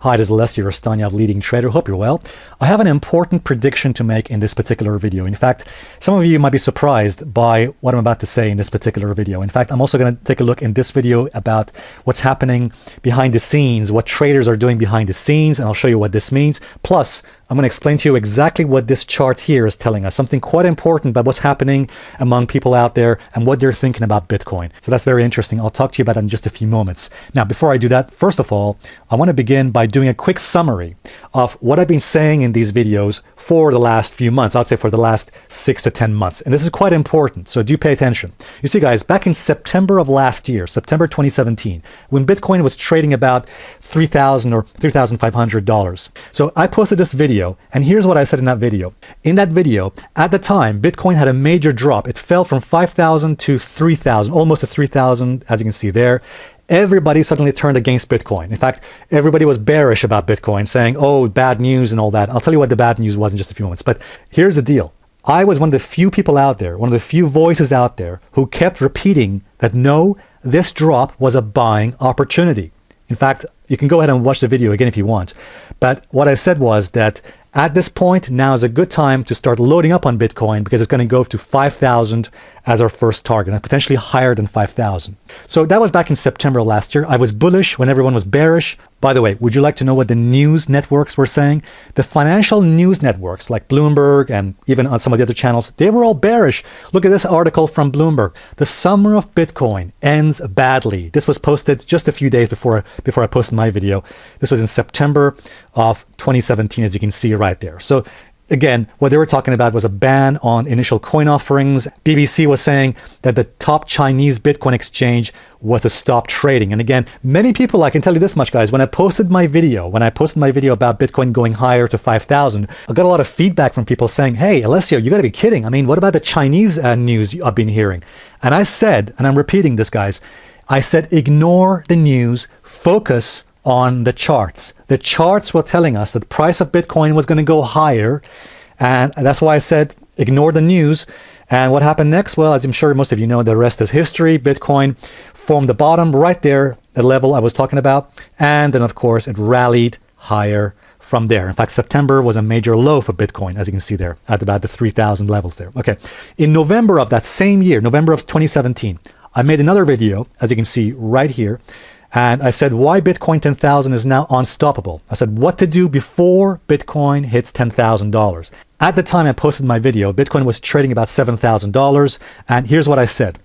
Hi, this is Alessio, Rastani of Leading Trader. Hope you're well. I have an important prediction to make in this particular video. In fact, some of you might be surprised by what I'm about to say in this particular video. In fact, I'm also going to take a look in this video about what's happening behind the scenes, what traders are doing behind the scenes, and I'll show you what this means. Plus, I'm going to explain to you exactly what this chart here is telling us, something quite important about what's happening among people out there and what they're thinking about Bitcoin. So that's very interesting. I'll talk to you about that in just a few moments. Now, before I do that, first of all, I want to begin by doing a quick summary of what I've been saying in these videos for the last few months. I'd say for the last 6 to 10 months. And this is quite important, so do pay attention. You see, guys, back in September of last year, September 2017, when Bitcoin was trading about $3,000 or $3,500. So I posted this video, and here's what I said in that video. In that video, at the time, Bitcoin had a major drop. It fell from 5,000 to 3,000, almost to 3,000, as you can see there. Everybody suddenly turned against Bitcoin. In fact, everybody was bearish about Bitcoin, saying, oh, bad news and all that. I'll tell you what the bad news was in just a few moments. But here's the deal. I was one of the few people out there, one of the few voices out there who kept repeating that no, this drop was a buying opportunity. In fact, you can go ahead and watch the video again if you want. But what I said was that at this point, now is a good time to start loading up on Bitcoin because it's going to go to 5,000 as our first target and potentially higher than 5,000. So that was back in September last year. I was bullish when everyone was bearish. By the way, would you like to know what the news networks were saying? The financial news networks like Bloomberg and even on some of the other channels, they were all bearish. Look at this article from Bloomberg. The summer of Bitcoin ends badly. This was posted just a few days before I posted my video. This was in September of 2017, as you can see right there. So again, what they were talking about was a ban on initial coin offerings. BBC was saying that the top Chinese Bitcoin exchange was to stop trading. And again, many people, I can tell you this much, guys, when I posted my video about Bitcoin going higher to 5,000, I got a lot of feedback from people saying, hey, Alessio, you got to be kidding. I mean, what about the Chinese news I've been hearing? And I said, and I'm repeating this, guys, I said, ignore the news, focus on the charts. The charts were telling us that the price of Bitcoin was going to go higher. And that's why I said, ignore the news. And what happened next? Well, as I'm sure most of you know, the rest is history. Bitcoin formed the bottom right there, the level I was talking about. And then, of course, it rallied higher from there. In fact, September was a major low for Bitcoin, as you can see there, at about the 3,000 levels there. Okay. In November of that same year, November of 2017, I made another video, as you can see right here. And I said why Bitcoin 10,000 is now unstoppable. I said what to do before Bitcoin hits $10,000. At the time I posted my video, Bitcoin was trading about $7,000. And here's what I said.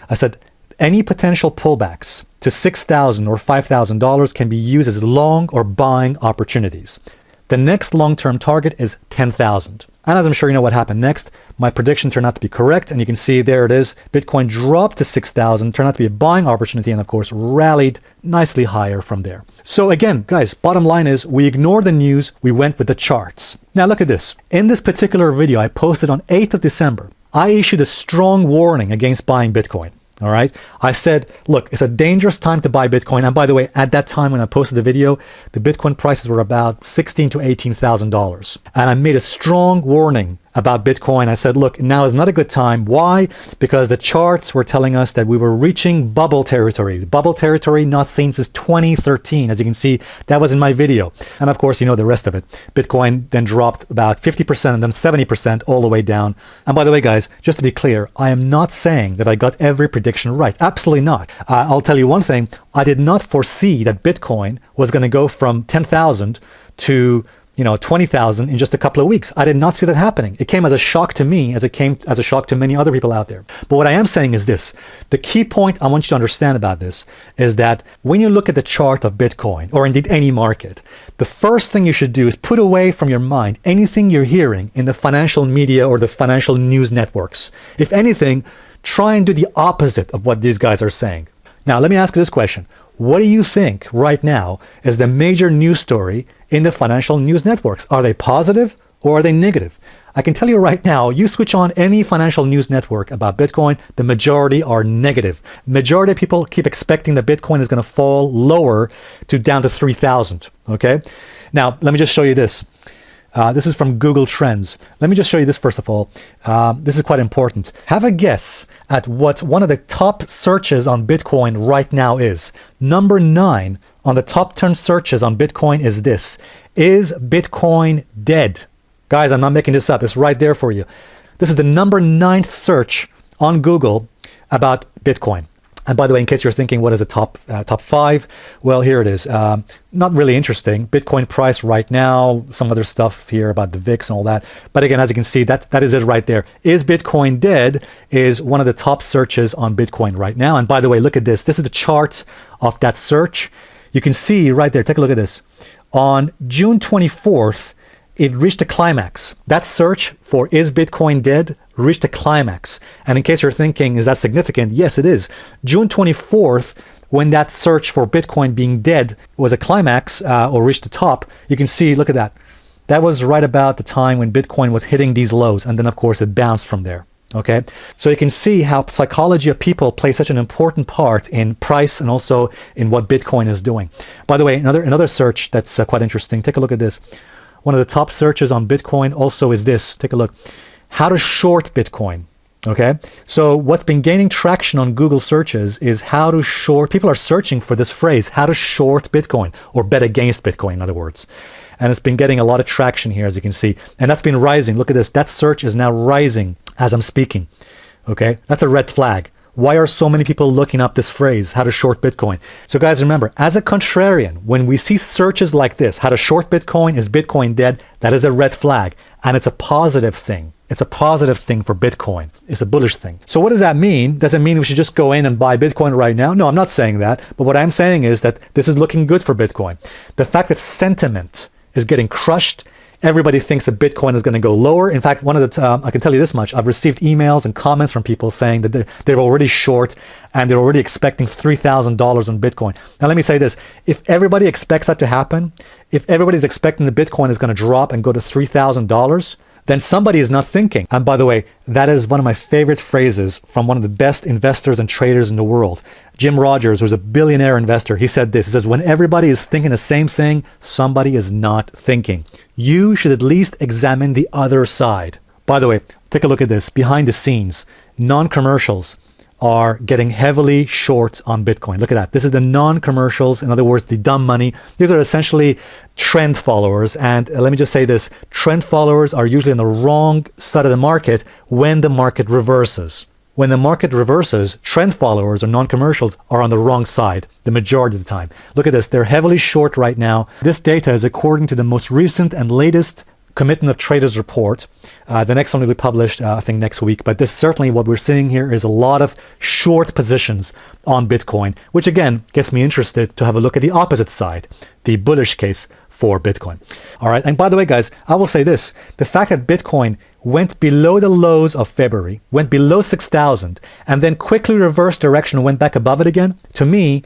I said any potential pullbacks to $6,000 or $5,000 can be used as long or buying opportunities. The next long-term target is 10,000. And as I'm sure you know what happened next, my prediction turned out to be correct. And you can see there it is. Bitcoin dropped to 6,000, turned out to be a buying opportunity, and of course rallied nicely higher from there. So again, guys, bottom line is we ignored the news. We went with the charts. Now look at this. In this particular video I posted on 8th of December, I issued a strong warning against buying Bitcoin. All right. I said, look, it's a dangerous time to buy Bitcoin. And by the way, at that time when I posted the video, the Bitcoin prices were about $16,000 to $18,000. And I made a strong warning about Bitcoin. I said, look, now is not a good time. Why? Because the charts were telling us that we were reaching bubble territory. Bubble territory not seen since 2013. As you can see, that was in my video. And of course, you know the rest of it. Bitcoin then dropped about 50% and then 70% all the way down. And by the way, guys, just to be clear, I am not saying that I got every prediction right. Absolutely not. I'll tell you one thing. I did not foresee that Bitcoin was going to go from 10,000 to 20,000 in just a couple of weeks. I did not see that happening. It came as a shock to me, as it came as a shock to many other people out there. But what I am saying is this. The key point I want you to understand about this is that when you look at the chart of Bitcoin, or indeed any market, the first thing you should do is put away from your mind anything you're hearing in the financial media or the financial news networks. If anything, try and do the opposite of what these guys are saying. Now, let me ask you this question. What do you think right now is the major news story in the financial news networks? Are they positive or are they negative? I can tell you right now, you switch on any financial news network about Bitcoin, the majority are negative. Majority of people keep expecting that Bitcoin is going to fall lower to down to 3,000. Okay. Now, let me just show you this. This is from Google Trends. Let me just show you this first of all. This is quite important. Have a guess at what one of the top searches on Bitcoin right now is. Number 9 on the top 10 searches on Bitcoin is this. Is Bitcoin dead? Guys, I'm not making this up. It's right there for you. This is the number 9th search on Google about Bitcoin. And by the way, in case you're thinking, what is the top 5? Well, here it is. Not really interesting. Bitcoin price right now, some other stuff here about the VIX and all that. But again, as you can see, that is it right there. Is Bitcoin dead is one of the top searches on Bitcoin right now. And by the way, look at this. This is the chart of that search. You can see right there. Take a look at this. On June 24th, it reached a climax. That search for is Bitcoin dead reached a climax. And in case you're thinking, is that significant? Yes, it is. June 24th, when that search for Bitcoin being dead was a climax or reached the top, you can see, look at that. That was right about the time when Bitcoin was hitting these lows. And then, of course, it bounced from there. Okay, so you can see how psychology of people play such an important part in price and also in what Bitcoin is doing. By the way, another search that's quite interesting. Take a look at this. One of the top searches on Bitcoin also is this. Take a look. How to short Bitcoin. Okay, so what's been gaining traction on Google searches is how to short. People are searching for this phrase, how to short Bitcoin, or bet against Bitcoin, in other words. And it's been getting a lot of traction here, as you can see. And that's been rising. Look at this. That search is now rising as I'm speaking. Okay, that's a red flag. Why are so many people looking up this phrase, how to short Bitcoin? So guys, remember, as a contrarian, when we see searches like this, how to short Bitcoin, is Bitcoin dead? That is a red flag. And it's a positive thing. It's a positive thing for Bitcoin. It's a bullish thing. So what does that mean? Does it mean we should just go in and buy Bitcoin right now? No, I'm not saying that. But what I'm saying is that this is looking good for Bitcoin. The fact that sentiment is getting crushed. Everybody thinks that Bitcoin is going to go lower. In fact, I can tell you this much. I've received emails and comments from people saying that they're already short and they're already expecting $3,000 on Bitcoin. Now, let me say this. If everybody expects that to happen, if everybody's expecting the Bitcoin is going to drop and go to $3,000, then somebody is not thinking. And by the way, that is one of my favorite phrases from one of the best investors and traders in the world. Jim Rogers, who's a billionaire investor, he said this. He says, when everybody is thinking the same thing, somebody is not thinking. You should at least examine the other side. By the way, take a look at this. Behind the scenes, non-commercials are getting heavily short on Bitcoin. Look at that. This is the non-commercials. In other words, the dumb money. These are essentially trend followers. And let me just say this. Trend followers are usually on the wrong side of the market when the market reverses. When the market reverses, trend followers or non-commercials are on the wrong side the majority of the time. Look at this. They're heavily short right now. This data is according to the most recent and latest Commitment of Traders report. The next one will be published, I think, next week. But this certainly what we're seeing here is a lot of short positions on Bitcoin, which again gets me interested to have a look at the opposite side, the bullish case for Bitcoin. All right. And by the way, guys, I will say this. The fact that Bitcoin went below the lows of February, went below 6,000, and then quickly reversed direction and went back above it again, to me,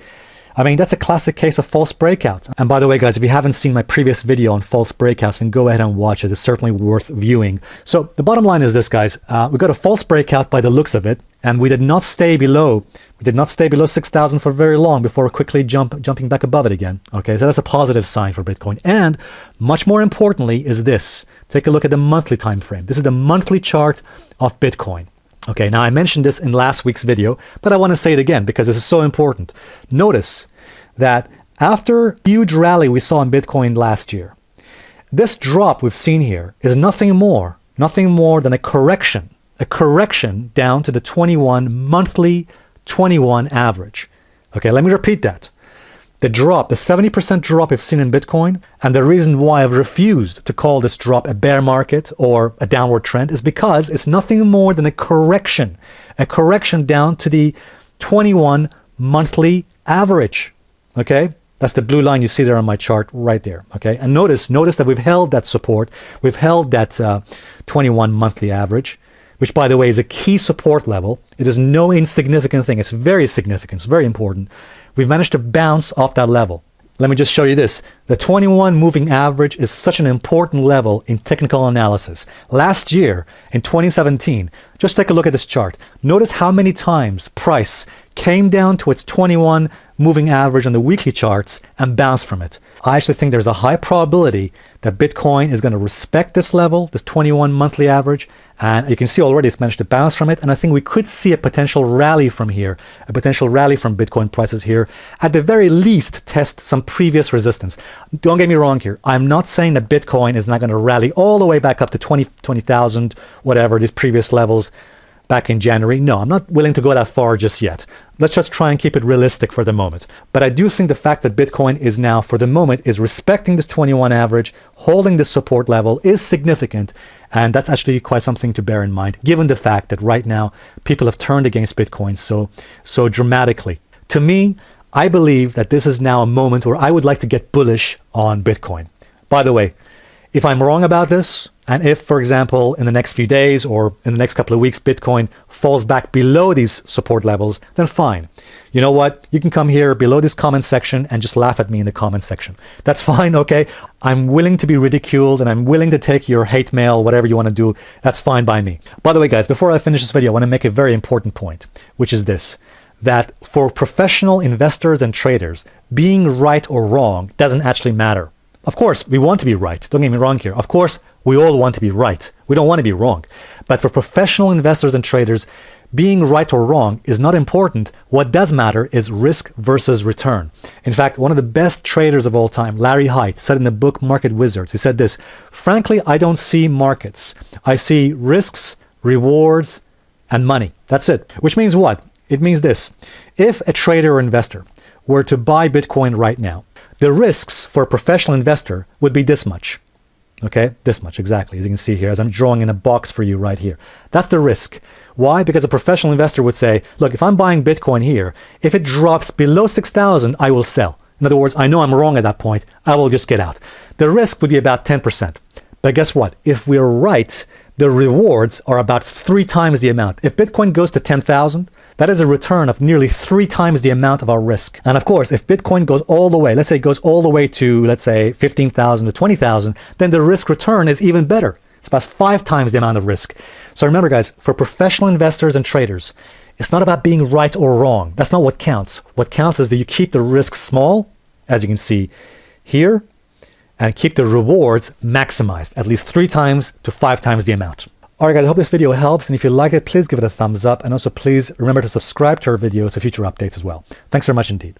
I mean, that's a classic case of false breakout. And by the way, guys, if you haven't seen my previous video on false breakouts, then go ahead and watch it. It's certainly worth viewing. So the bottom line is this, guys. We got a false breakout by the looks of it, and we did not stay below 6,000 for very long before quickly jumping back above it again. Okay, so that's a positive sign for Bitcoin. And much more importantly is this. Take a look at the monthly time frame. This is the monthly chart of Bitcoin. Okay, now I mentioned this in last week's video, but I want to say it again because this is so important. Notice that after a huge rally we saw in Bitcoin last year, this drop we've seen here is nothing more than a correction down to the 21 monthly 21 average. Okay, let me repeat that. The 70% drop we've seen in Bitcoin, and the reason why I've refused to call this drop a bear market or a downward trend is because it's nothing more than a correction down to the 21 monthly average. Okay, that's the blue line you see there on my chart right there. Okay, and notice that we've held that support, we've held that 21 monthly average, which by the way is a key support level. It is no insignificant thing. It's very significant. It's very important. We've managed to bounce off that level. Let me just show you this. The 21 moving average is such an important level in technical analysis. Last year, in 2017, just take a look at this chart. Notice how many times price came down to its 21 moving average on the weekly charts and bounced from it. I actually think there's a high probability that Bitcoin is going to respect this level, this 21 monthly average, and you can see already it's managed to bounce from it, and I think we could see a potential rally from here, a potential rally from Bitcoin prices here, at the very least test some previous resistance. Don't get me wrong here, I'm not saying that Bitcoin is not going to rally all the way back up to 20,000, whatever, these previous levels back in January. No, I'm not willing to go that far just yet. Let's just try and keep it realistic for the moment. But I do think the fact that Bitcoin is now, for the moment, is respecting this 21 average, holding this support level is significant. And that's actually quite something to bear in mind, given the fact that right now people have turned against Bitcoin so dramatically. To me, I believe that this is now a moment where I would like to get bullish on Bitcoin. By the way, if I'm wrong about this, and if, for example, in the next few days or in the next couple of weeks, Bitcoin falls back below these support levels, then fine. You know what? You can come here below this comment section and just laugh at me in the comment section. That's fine, okay? I'm willing to be ridiculed and I'm willing to take your hate mail, whatever you want to do. That's fine by me. By the way, guys, before I finish this video, I want to make a very important point, which is this, that for professional investors and traders, being right or wrong doesn't actually matter. Of course, we want to be right. Don't get me wrong here. Of course, we all want to be right. We don't want to be wrong. But for professional investors and traders, being right or wrong is not important. What does matter is risk versus return. In fact, one of the best traders of all time, Larry Hite, said in the book Market Wizards, he said this, frankly, I don't see markets. I see risks, rewards, and money. That's it. Which means what? It means this. If a trader or investor were to buy Bitcoin right now, the risks for a professional investor would be this much. Okay, this much exactly, as you can see here, as I'm drawing in a box for you right here. That's the risk. Why? Because a professional investor would say, look, if I'm buying Bitcoin here, if it drops below 6,000, I will sell. In other words, I know I'm wrong at that point. I will just get out. The risk would be about 10%. But guess what? If we're right, the rewards are about 3 times the amount. If Bitcoin goes to 10,000, that is a return of nearly 3 times the amount of our risk. And of course, if Bitcoin goes all the way, let's say it goes all the way to, let's say, 15,000 to 20,000, then the risk return is even better. It's about 5 times the amount of risk. So remember, guys, for professional investors and traders, it's not about being right or wrong. That's not what counts. What counts is that you keep the risk small, as you can see here, and keep the rewards maximized, at least 3 times to 5 times the amount. Alright guys, I hope this video helps, and if you liked it, please give it a thumbs up, and also please remember to subscribe to our videos for future updates as well. Thanks very much indeed.